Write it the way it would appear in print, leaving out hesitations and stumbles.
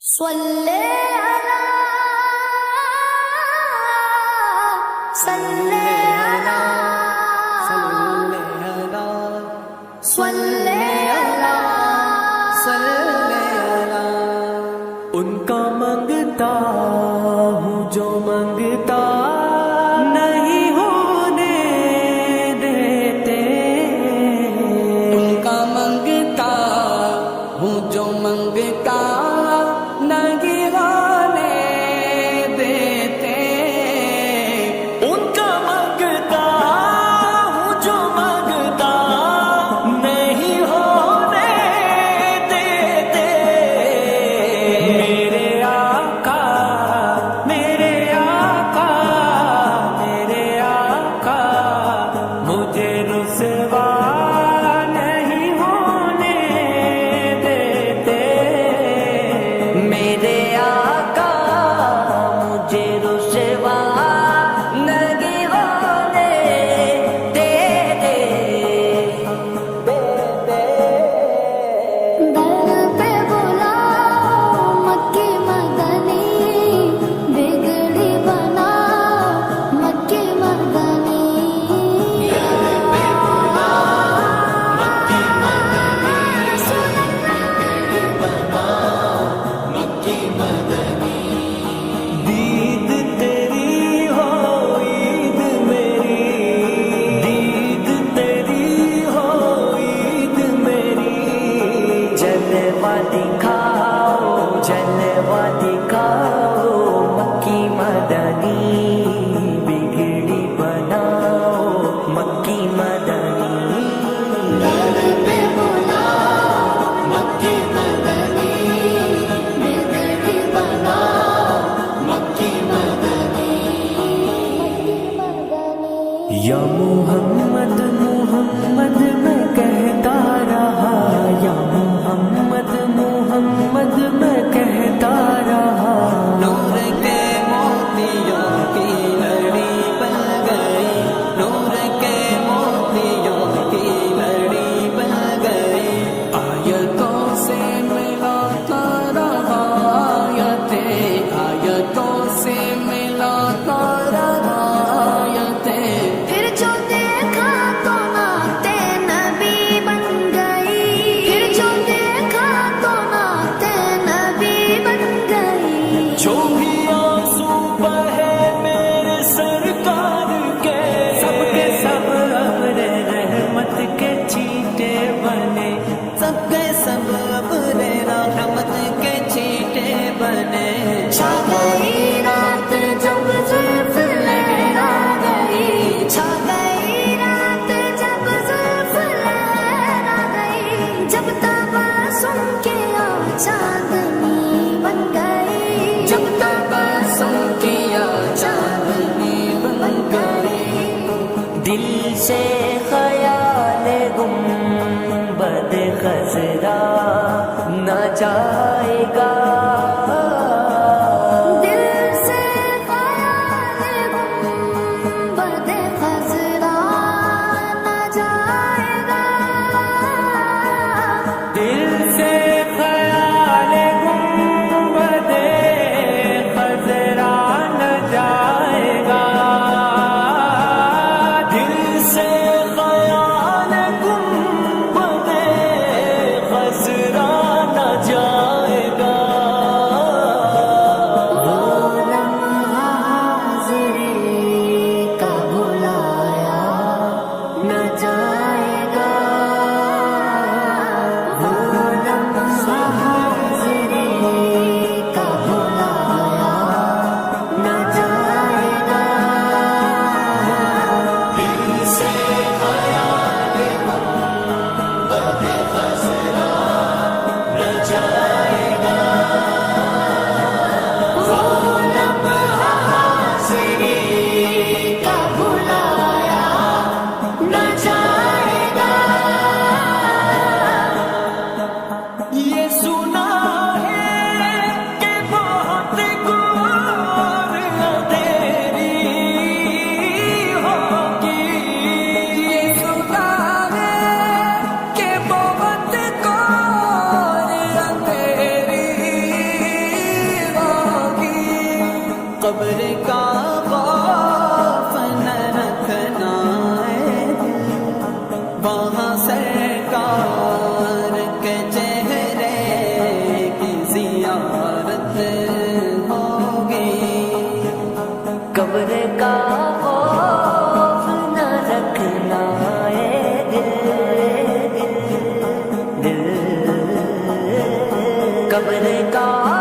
صلی علی صلی علی صلی علی ان کا منگتا ہوں جو منگتا نہیں ہونے دیتے، ان کا منگتا ہوں جو منگتا نہیں ہونے دیتے، ان کا منگتا ہوں جو منگتا نہیں ہونے دیتے، میرے آقا میرے آقا میرے آقا مجھے رسوا نہیں ہونے دیتے، میرے آقا مجھے رسوا نہیں ہونے دیتے۔ در پہ بلاؤ مکی مدنی، بگڑی بناؤ مکی مدنی، دید تیری ہو عید میری، دید تیری ہو عید میری، جلوہ دکھاؤ جلوہ دکھاؤ مکی مدنی، بگڑی بناؤ مکی مدنی، در پہ بلاؤ مکی مدنی، بگڑی بناؤ مکی مدنی، یا محمد محمد میں کہتا رہا، یا محمد محمد میں کہتا رہا، نور کے موتیوں کی لڑی بن گئی، نور کے موتیوں کی لڑی بن گئی، آیتوں سے ملاتا رہا آیتیں، آیتوں سے ملاتا رہا آیتیں، پھر جو دیکھا تو نعت نبی بن گئی، پھر جو دیکھا تو نعت نبی بن گئی، جو بھی آنسو بہے میرے سرکار کے، سب کے سب ابر رحمت کے چیٹے بنے، سب کے سب ابر رحمت کے چیٹے بنے، چھا گئی رات جب زلف لہرا گئی، چھا گئی رات جب زلف لہرا گئی، جب تبسم کیا چاندنی بن گئی، جب تبسم کیا چاندنی بن گئی، دل سے خیال گنبد خضرا نہ جائے گا، دل سے خیال گنبد خضرا نہ جائے گا، دل سے خیال قبر کا خوف نہ رکھنا ہے وہاں سرکار کے چہرے کی زیارت ہوگی قبر کا خوف نہ رکھنا ہے دل قبر کا